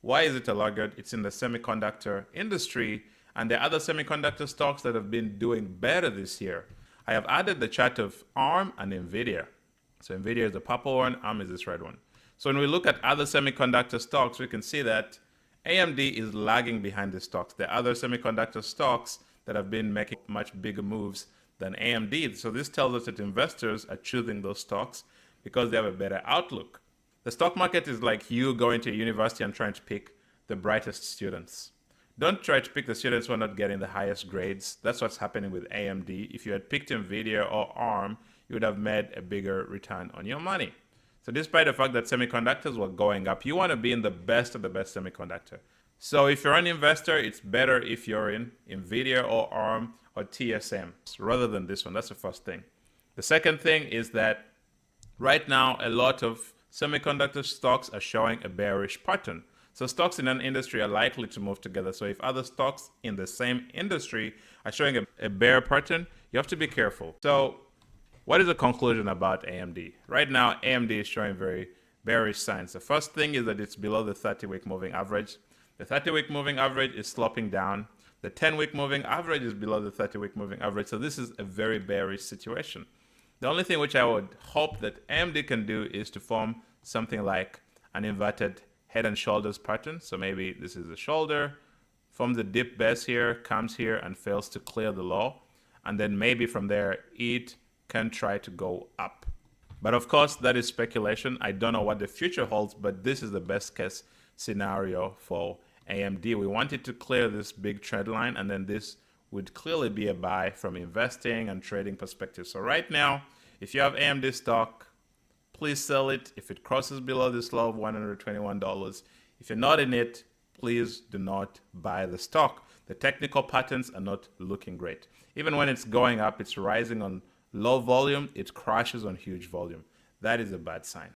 Why is it a laggard? It's in the semiconductor industry, and there are other semiconductor stocks that have been doing better this year. I have added the chart of ARM and Nvidia. So Nvidia is the purple one, ARM is this red one. So when we look at other semiconductor stocks, we can see that AMD is lagging behind the stocks. There are other semiconductor stocks that have been making much bigger moves than AMD. So this tells us that investors are choosing those stocks because they have a better outlook. The stock market is like you going to a university and trying to pick the brightest students. Don't try to pick the students who are not getting the highest grades. That's what's happening with AMD. If you had picked Nvidia or ARM, you would have made a bigger return on your money. So despite the fact that semiconductors were going up, you want to be in the best of the best semiconductor. So if you're an investor, it's better if you're in Nvidia or ARM or TSM rather than this one. That's the first thing. The second thing is that right now, a lot of semiconductor stocks are showing a bearish pattern. So stocks in an industry are likely to move together. So if other stocks in the same industry are showing a bear pattern, you have to be careful. So what is the conclusion about AMD? Right now, AMD is showing very bearish signs. The first thing is that it's below the 30-week moving average. The 30-week moving average is sloping down. The 10-week moving average is below the 30-week moving average. So this is a very bearish situation. The only thing which I would hope that AMD can do is to form something like an inverted head and shoulders pattern. So maybe this is a shoulder, forms a dip base here, comes here and fails to clear the low. And then maybe from there, it can try to go up. But of course, that is speculation. I don't know what the future holds, but this is the best case scenario for AMD. We want it to clear this big trend line, and then this would clearly be a buy from investing and trading perspective. So right now, if you have AMD stock, please sell it if it crosses below this low of $121. If you're not in it, please do not buy the stock. The technical patterns are not looking great. Even when it's going up, it's rising on low volume, it crashes on huge volume. That is a bad sign.